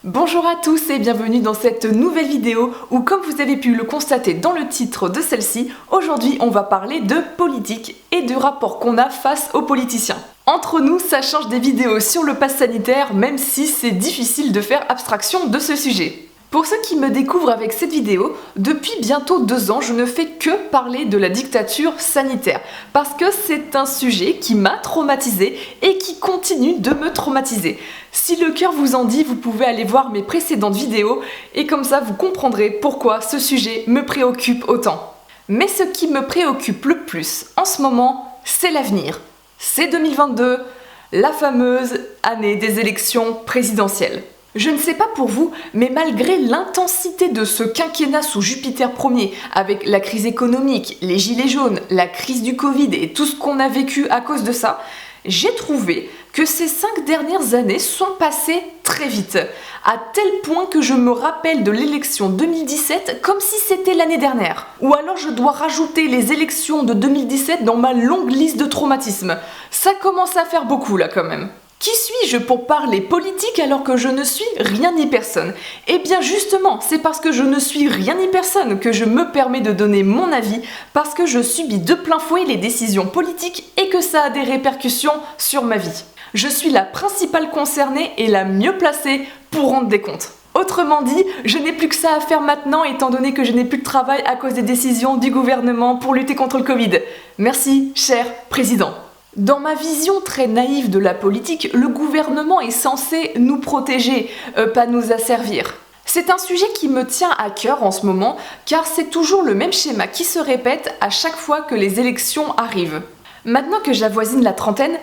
Bonjour à tous et bienvenue dans cette nouvelle vidéo où, comme vous avez pu le constater dans le titre de celle-ci, aujourd'hui on va parler de politique et du rapport qu'on a face aux politiciens. Entre nous, ça change des vidéos sur le pass sanitaire, même si c'est difficile de faire abstraction de ce sujet. Pour ceux qui me découvrent avec cette vidéo, depuis bientôt 2 ans, je ne fais que parler de la dictature sanitaire, parce que c'est un sujet qui m'a traumatisée et qui continue de me traumatiser. Si le cœur vous en dit, vous pouvez aller voir mes précédentes vidéos, et comme ça vous comprendrez pourquoi ce sujet me préoccupe autant. Mais ce qui me préoccupe le plus en ce moment, c'est l'avenir. C'est 2022, la fameuse année des élections présidentielles. Je ne sais pas pour vous, mais malgré l'intensité de ce quinquennat sous Jupiter Ier, avec la crise économique, les gilets jaunes, la crise du Covid et tout ce qu'on a vécu à cause de ça, j'ai trouvé que ces 5 dernières années sont passées très vite, à tel point que je me rappelle de l'élection 2017 comme si c'était l'année dernière. Ou alors je dois rajouter les élections de 2017 dans ma longue liste de traumatismes. Ça commence à faire beaucoup là quand même. Qui suis-je pour parler politique alors que je ne suis rien ni personne? Eh bien justement, c'est parce que je ne suis rien ni personne que je me permets de donner mon avis, parce que je subis de plein fouet les décisions politiques et que ça a des répercussions sur ma vie. Je suis la principale concernée et la mieux placée pour rendre des comptes. Autrement dit, je n'ai plus que ça à faire maintenant étant donné que je n'ai plus de travail à cause des décisions du gouvernement pour lutter contre le Covid. Merci, cher président. Dans ma vision très naïve de la politique, le gouvernement est censé nous protéger, pas nous asservir. C'est un sujet qui me tient à cœur en ce moment, car c'est toujours le même schéma qui se répète à chaque fois que les élections arrivent. Maintenant que j'avoisine la trentaine,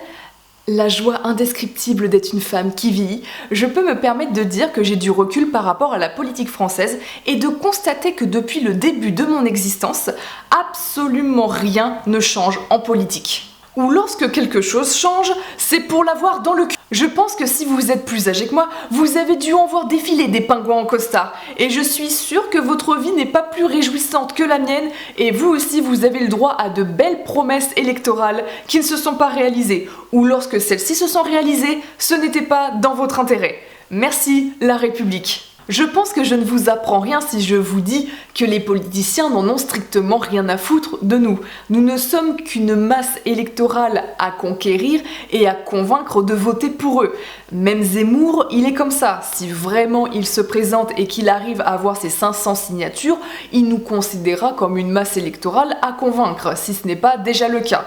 la joie indescriptible d'être une femme qui vit, je peux me permettre de dire que j'ai du recul par rapport à la politique française et de constater que depuis le début de mon existence, absolument rien ne change en politique. Ou lorsque quelque chose change, c'est pour l'avoir dans le cul. Je pense que si vous êtes plus âgé que moi, vous avez dû en voir défiler des pingouins en costard. Et je suis sûre que votre vie n'est pas plus réjouissante que la mienne, et vous aussi vous avez le droit à de belles promesses électorales qui ne se sont pas réalisées. Ou lorsque celles-ci se sont réalisées, ce n'était pas dans votre intérêt. Merci, la République. Je pense que je ne vous apprends rien si je vous dis que les politiciens n'en ont strictement rien à foutre de nous. Nous ne sommes qu'une masse électorale à conquérir et à convaincre de voter pour eux. Même Zemmour, il est comme ça. Si vraiment il se présente et qu'il arrive à avoir ses 500 signatures, il nous considérera comme une masse électorale à convaincre, si ce n'est pas déjà le cas.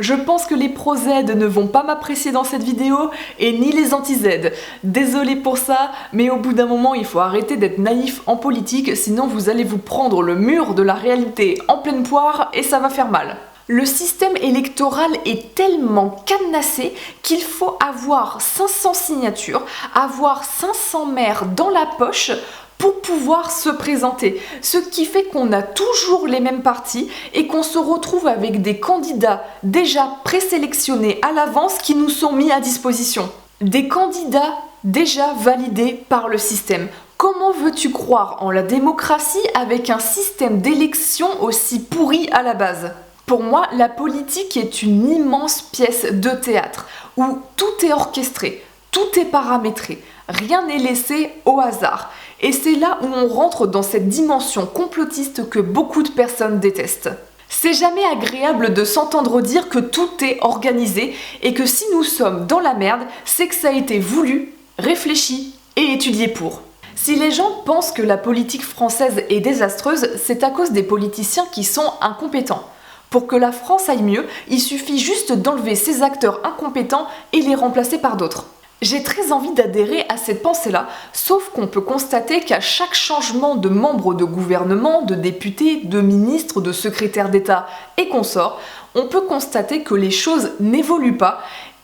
Je pense que les pro-Z ne vont pas m'apprécier dans cette vidéo et ni les anti-Z. Désolée pour ça, mais au bout d'un moment, il faut arrêter d'être naïf en politique, sinon vous allez vous prendre le mur de la réalité en pleine poire et ça va faire mal. Le système électoral est tellement cadenassé qu'il faut avoir 500 signatures, avoir 500 maires dans la poche pour pouvoir se présenter. Ce qui fait qu'on a toujours les mêmes partis et qu'on se retrouve avec des candidats déjà présélectionnés à l'avance qui nous sont mis à disposition. Des candidats déjà validés par le système. Comment veux-tu croire en la démocratie avec un système d'élection aussi pourri à la base ? Pour moi, la politique est une immense pièce de théâtre où tout est orchestré, tout est paramétré, rien n'est laissé au hasard. Et c'est là où on rentre dans cette dimension complotiste que beaucoup de personnes détestent. C'est jamais agréable de s'entendre dire que tout est organisé et que si nous sommes dans la merde, c'est que ça a été voulu, réfléchi et étudié pour. Si les gens pensent que la politique française est désastreuse, c'est à cause des politiciens qui sont incompétents. Pour que la France aille mieux, il suffit juste d'enlever ces acteurs incompétents et les remplacer par d'autres. J'ai très envie d'adhérer à cette pensée-là, sauf qu'on peut constater qu'à chaque changement de membres de gouvernement, de députés, de ministres, de secrétaires d'État et consorts, on peut constater que les choses n'évoluent pas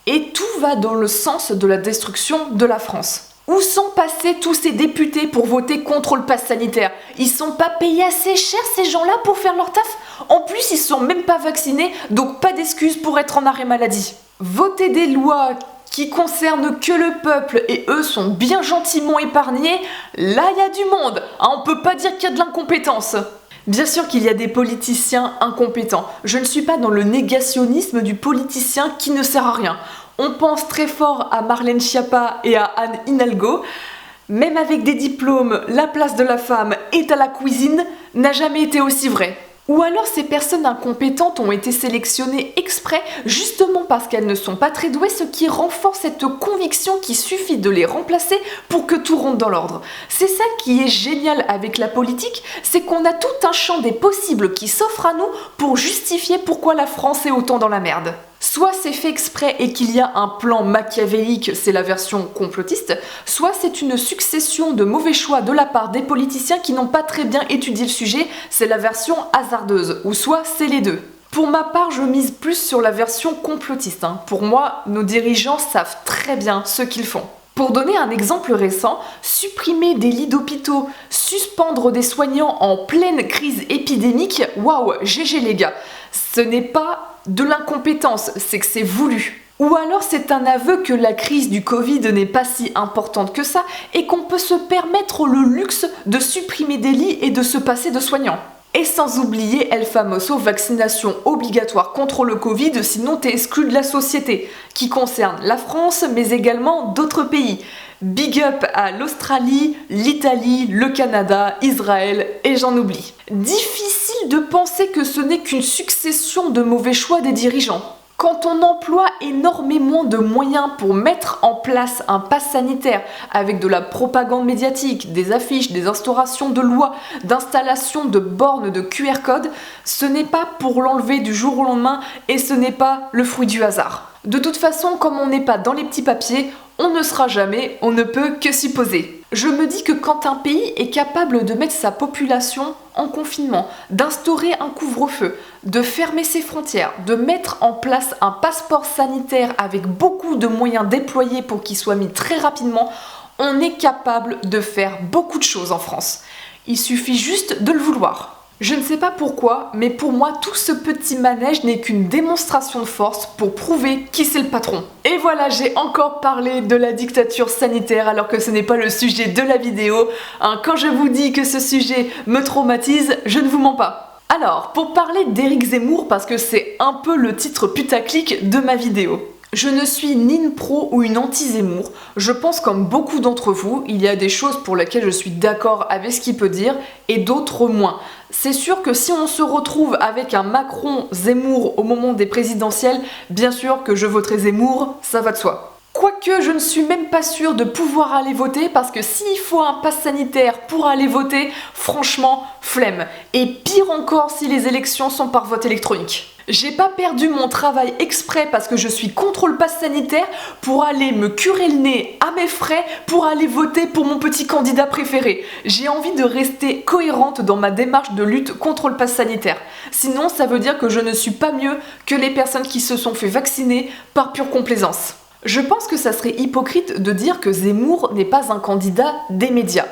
et tout va dans le sens de la destruction de la France. Où sont passés tous ces députés pour voter contre le pass sanitaire? Ils sont pas payés assez cher ces gens-là pour faire leur taf? En plus, ils sont même pas vaccinés, donc pas d'excuses pour être en arrêt maladie. Voter des lois qui concernent que le peuple et eux sont bien gentiment épargnés, là il y a du monde. On peut pas dire qu'il y a de l'incompétence. Bien sûr qu'il y a des politiciens incompétents. Je ne suis pas dans le négationnisme du politicien qui ne sert à rien. On pense très fort à Marlène Schiappa et à Anne Hidalgo, Même avec des diplômes, la place de la femme est à la cuisine n'a jamais été aussi vrai. Ou alors ces personnes incompétentes ont été sélectionnées exprès justement parce qu'elles ne sont pas très douées, ce qui renforce cette conviction qu'il suffit de les remplacer pour que tout rentre dans l'ordre. C'est ça qui est génial avec la politique, c'est qu'on a tout un champ des possibles qui s'offre à nous pour justifier pourquoi la France est autant dans la merde. Soit c'est fait exprès et qu'il y a un plan machiavélique, c'est la version complotiste, soit c'est une succession de mauvais choix de la part des politiciens qui n'ont pas très bien étudié le sujet, c'est la version hasardeuse, ou soit c'est les deux. Pour ma part, je mise plus sur la version complotiste. Pour moi, nos dirigeants savent très bien ce qu'ils font. Pour donner un exemple récent, supprimer des lits d'hôpitaux, suspendre des soignants en pleine crise épidémique, waouh, GG les gars, ce n'est pas de l'incompétence, c'est que c'est voulu. Ou alors c'est un aveu que la crise du Covid n'est pas si importante que ça et qu'on peut se permettre le luxe de supprimer des lits et de se passer de soignants. Et sans oublier El Famoso, vaccination obligatoire contre le Covid, sinon t'es exclu de la société, qui concerne la France mais également d'autres pays. Big up à l'Australie, l'Italie, le Canada, Israël et j'en oublie. Difficile de penser que ce n'est qu'une succession de mauvais choix des dirigeants. Quand on emploie énormément de moyens pour mettre en place un pass sanitaire avec de la propagande médiatique, des affiches, des instaurations de lois, d'installation de bornes de QR code, ce n'est pas pour l'enlever du jour au lendemain et ce n'est pas le fruit du hasard. De toute façon, comme on n'est pas dans les petits papiers, on ne sera jamais, on ne peut que supposer. Je me dis que quand un pays est capable de mettre sa population en confinement, d'instaurer un couvre-feu, de fermer ses frontières, de mettre en place un passeport sanitaire avec beaucoup de moyens déployés pour qu'il soit mis très rapidement, on est capable de faire beaucoup de choses en France. Il suffit juste de le vouloir. Je ne sais pas pourquoi, mais pour moi, tout ce petit manège n'est qu'une démonstration de force pour prouver qui c'est le patron. Et voilà, j'ai encore parlé de la dictature sanitaire alors que ce n'est pas le sujet de la vidéo. Quand je vous dis que ce sujet me traumatise, je ne vous mens pas. Alors, pour parler d'Éric Zemmour, parce que c'est un peu le titre putaclic de ma vidéo. Je ne suis ni une pro ou une anti-Zemmour. Je pense comme beaucoup d'entre vous, il y a des choses pour lesquelles je suis d'accord avec ce qu'il peut dire et d'autres moins. C'est sûr que si on se retrouve avec un Macron-Zemmour au moment des présidentielles, bien sûr que je voterai Zemmour, ça va de soi. Quoique je ne suis même pas sûre de pouvoir aller voter parce que s'il faut un pass sanitaire pour aller voter, franchement, flemme. Et pire encore si les élections sont par vote électronique. J'ai pas perdu mon travail exprès parce que je suis contre le pass sanitaire pour aller me curer le nez à mes frais pour aller voter pour mon petit candidat préféré. J'ai envie de rester cohérente dans ma démarche de lutte contre le pass sanitaire. Sinon, ça veut dire que je ne suis pas mieux que les personnes qui se sont fait vacciner par pure complaisance. Je pense que ça serait hypocrite de dire que Zemmour n'est pas un candidat des médias.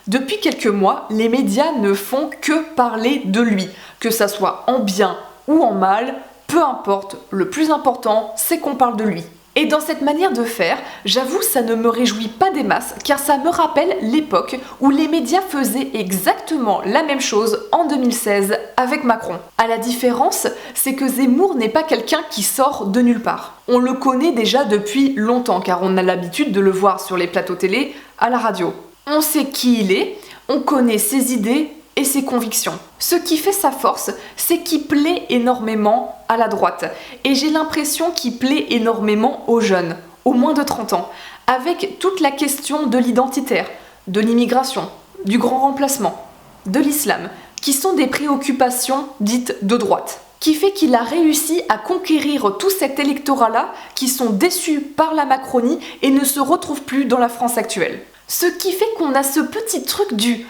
Depuis quelques mois, les médias ne font que parler de lui, que ça soit en bien ou en mal, peu importe, le plus important, c'est qu'on parle de lui. Et dans cette manière de faire, j'avoue, ça ne me réjouit pas des masses, car ça me rappelle l'époque où les médias faisaient exactement la même chose en 2016 avec Macron. À la différence, c'est que Zemmour n'est pas quelqu'un qui sort de nulle part. On le connaît déjà depuis longtemps, car on a l'habitude de le voir sur les plateaux télé, à la radio. On sait qui il est, on connaît ses idées, et ses convictions. Ce qui fait sa force, c'est qu'il plaît énormément à la droite. Et j'ai l'impression qu'il plaît énormément aux jeunes, aux moins de 30 ans, avec toute la question de l'identitaire, de l'immigration, du grand remplacement, de l'islam, qui sont des préoccupations dites de droite. Qui fait qu'il a réussi à conquérir tout cet électorat-là qui sont déçus par la Macronie et ne se retrouvent plus dans la France actuelle. Ce qui fait qu'on a ce petit truc du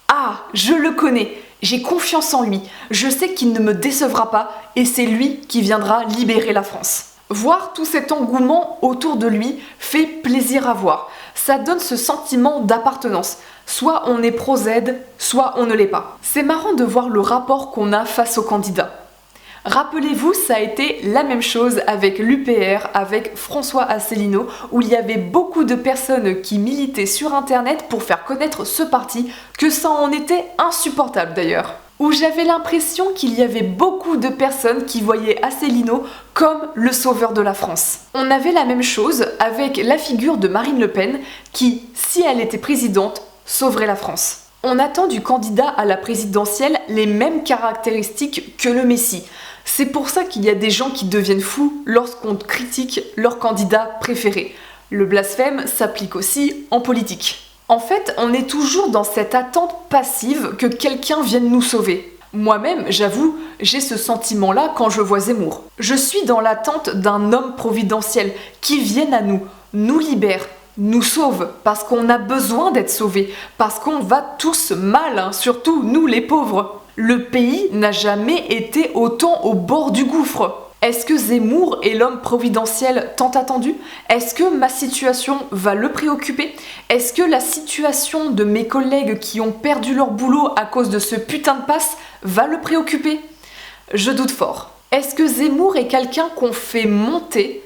« Ah, je le connais, j'ai confiance en lui, je sais qu'il ne me décevra pas et c'est lui qui viendra libérer la France. » Voir tout cet engouement autour de lui fait plaisir à voir. Ça donne ce sentiment d'appartenance. Soit on est pro-Z, soit on ne l'est pas. C'est marrant de voir le rapport qu'on a face aux candidats. Rappelez-vous, ça a été la même chose avec l'UPR, avec François Asselineau, où il y avait beaucoup de personnes qui militaient sur internet pour faire connaître ce parti, que ça en était insupportable d'ailleurs. où j'avais l'impression qu'il y avait beaucoup de personnes qui voyaient Asselineau comme le sauveur de la France. On avait la même chose avec la figure de Marine Le Pen qui, si elle était présidente, sauverait la France. On attend du candidat à la présidentielle les mêmes caractéristiques que le Messie. C'est pour ça qu'il y a des gens qui deviennent fous lorsqu'on critique leur candidat préféré. Le blasphème s'applique aussi en politique. En fait, on est toujours dans cette attente passive que quelqu'un vienne nous sauver. Moi-même, j'avoue, j'ai ce sentiment-là quand je vois Zemmour. Je suis dans l'attente d'un homme providentiel qui vienne à nous, nous libère, nous sauve, parce qu'on a besoin d'être sauvés, parce qu'on va tous mal, surtout nous les pauvres. Le pays n'a jamais été autant au bord du gouffre. Est-ce que Zemmour est l'homme providentiel tant attendu? Est-ce que ma situation va le préoccuper? Est-ce que la situation de mes collègues qui ont perdu leur boulot à cause de ce putain de passe va le préoccuper? Je doute fort. Est-ce que Zemmour est quelqu'un qu'on fait monter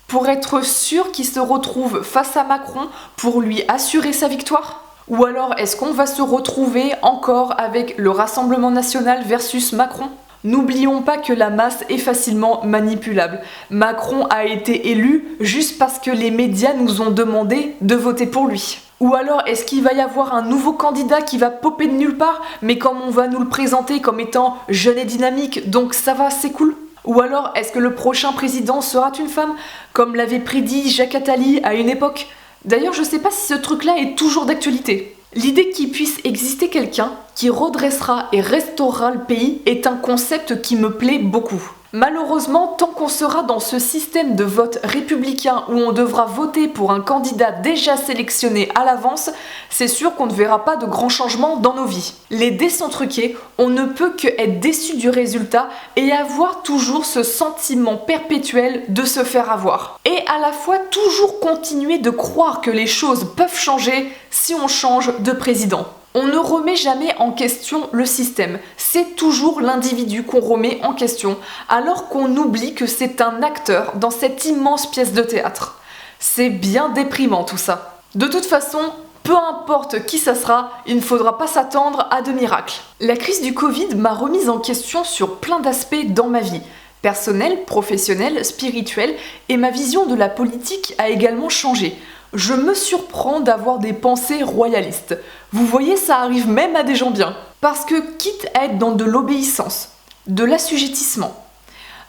pour être sûr qu'il se retrouve face à Macron pour lui assurer sa victoire? Ou alors est-ce qu'on va se retrouver encore avec le Rassemblement national versus Macron? N'oublions pas que la masse est facilement manipulable. Macron a été élu juste parce que les médias nous ont demandé de voter pour lui. Ou alors est-ce qu'il va y avoir un nouveau candidat qui va popper de nulle part, mais comme on va nous le présenter comme étant jeune et dynamique, donc ça va, c'est cool? Ou alors est-ce que le prochain président sera une femme, comme l'avait prédit Jacques Attali à une époque? D'ailleurs, je sais pas si ce truc-là est toujours d'actualité. L'idée qu'il puisse exister quelqu'un qui redressera et restaurera le pays est un concept qui me plaît beaucoup. Malheureusement, tant qu'on sera dans ce système de vote républicain où on devra voter pour un candidat déjà sélectionné à l'avance, c'est sûr qu'on ne verra pas de grands changements dans nos vies. Les dés sont truqués, on ne peut que être déçu du résultat et avoir toujours ce sentiment perpétuel de se faire avoir. Et à la fois toujours continuer de croire que les choses peuvent changer si on change de président. On ne remet jamais en question le système, c'est toujours l'individu qu'on remet en question, alors qu'on oublie que c'est un acteur dans cette immense pièce de théâtre. C'est bien déprimant tout ça. De toute façon, peu importe qui ça sera, il ne faudra pas s'attendre à de miracles. La crise du Covid m'a remise en question sur plein d'aspects dans ma vie. Personnelle, professionnelle, spirituelle, et ma vision de la politique a également changé. Je me surprends d'avoir des pensées royalistes. Vous voyez, ça arrive même à des gens bien. Parce que quitte à être dans de l'obéissance, de l'assujettissement,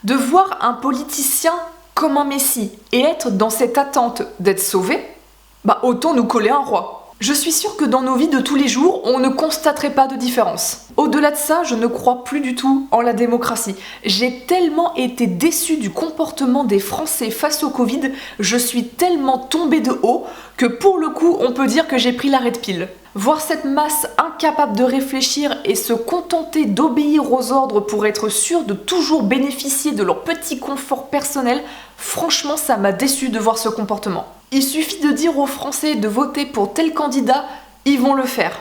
de voir un politicien comme un messie et être dans cette attente d'être sauvé, autant nous coller un roi. Je suis sûre que dans nos vies de tous les jours, on ne constaterait pas de différence. Au-delà de ça, je ne crois plus du tout en la démocratie. J'ai tellement été déçue du comportement des Français face au Covid, je suis tellement tombée de haut que pour le coup, on peut dire que j'ai pris l'arrêt de pile. Voir cette masse incapable de réfléchir et se contenter d'obéir aux ordres pour être sûr de toujours bénéficier de leur petit confort personnel, franchement, ça m'a déçue de voir ce comportement. Il suffit de dire aux Français de voter pour tel candidat, ils vont le faire.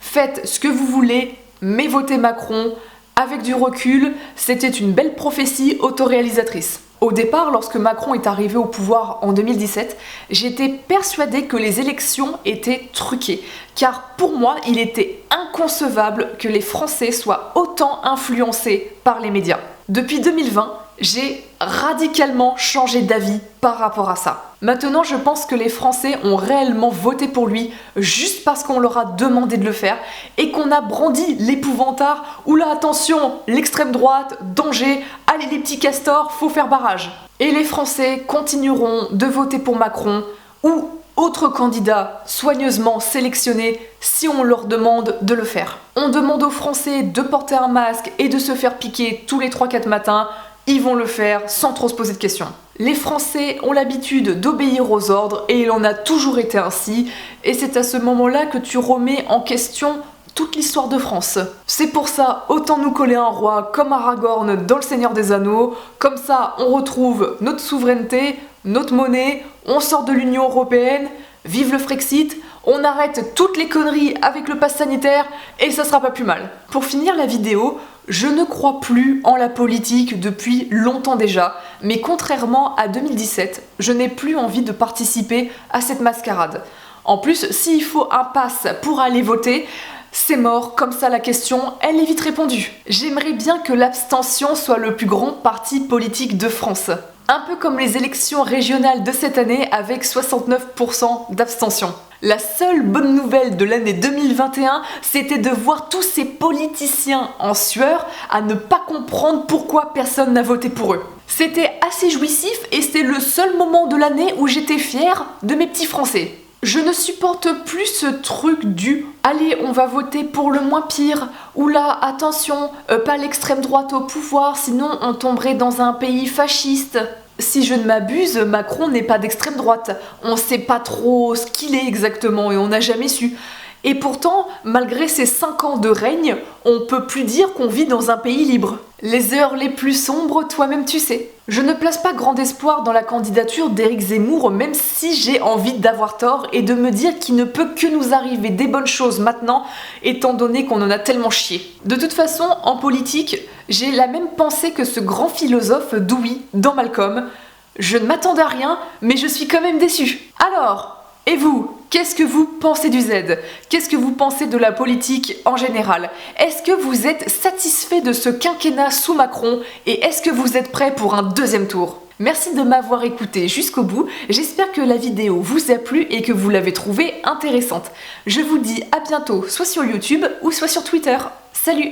Faites ce que vous voulez, mais votez Macron. Avec du recul, c'était une belle prophétie autoréalisatrice. Au départ, lorsque Macron est arrivé au pouvoir en 2017, j'étais persuadée que les élections étaient truquées, car pour moi, il était inconcevable que les Français soient autant influencés par les médias. Depuis 2020, j'ai radicalement changé d'avis par rapport à ça. Maintenant, je pense que les Français ont réellement voté pour lui juste parce qu'on leur a demandé de le faire et qu'on a brandi l'épouvantard. Oula, attention, l'extrême droite, danger, allez les petits castors, faut faire barrage. Et les Français continueront de voter pour Macron ou autre candidat soigneusement sélectionné si on leur demande de le faire. On demande aux Français de porter un masque et de se faire piquer tous les 3-4 matins. Ils vont le faire sans trop se poser de questions. Les Français ont l'habitude d'obéir aux ordres et il en a toujours été ainsi. Et c'est à ce moment-là que tu remets en question toute l'histoire de France. C'est pour ça, autant nous coller un roi comme Aragorn dans Le Seigneur des Anneaux. Comme ça, on retrouve notre souveraineté, notre monnaie, on sort de l'Union Européenne, vive le Frexit, on arrête toutes les conneries avec le pass sanitaire et ça sera pas plus mal. Pour finir la vidéo, je ne crois plus en la politique depuis longtemps déjà, mais contrairement à 2017, je n'ai plus envie de participer à cette mascarade. En plus, s'il faut un pass pour aller voter, C'est mort, comme ça la question, elle est vite répondue. J'aimerais bien que l'abstention soit le plus grand parti politique de France. Un peu comme les élections régionales de cette année avec 69% d'abstention. La seule bonne nouvelle de l'année 2021, c'était de voir tous ces politiciens en sueur à ne pas comprendre pourquoi personne n'a voté pour eux. C'était assez jouissif et c'était le seul moment de l'année où j'étais fière de mes petits Français. Je ne supporte plus ce truc du « allez, on va voter pour le moins pire » ou là, attention, pas l'extrême droite au pouvoir, sinon on tomberait dans un pays fasciste. Si je ne m'abuse, Macron n'est pas d'extrême droite. On sait pas trop ce qu'il est exactement et on n'a jamais su. Et pourtant, malgré ces 5 ans de règne, on peut plus dire qu'on vit dans un pays libre. Les heures les plus sombres, toi-même tu sais. Je ne place pas grand espoir dans la candidature d'Éric Zemmour, même si j'ai envie d'avoir tort et de me dire qu'il ne peut que nous arriver des bonnes choses maintenant, étant donné qu'on en a tellement chié. De toute façon, en politique, j'ai la même pensée que ce grand philosophe Dewey dans Malcolm. Je ne m'attendais à rien, mais je suis quand même déçue. Alors, et vous, qu'est-ce que vous pensez du Z? Qu'est-ce que vous pensez de la politique en général? Est-ce que vous êtes satisfait de ce quinquennat sous Macron? Et est-ce que vous êtes prêt pour un deuxième tour? Merci de m'avoir écouté jusqu'au bout, j'espère que la vidéo vous a plu et que vous l'avez trouvée intéressante. Je vous dis à bientôt, soit sur YouTube ou soit sur Twitter. Salut!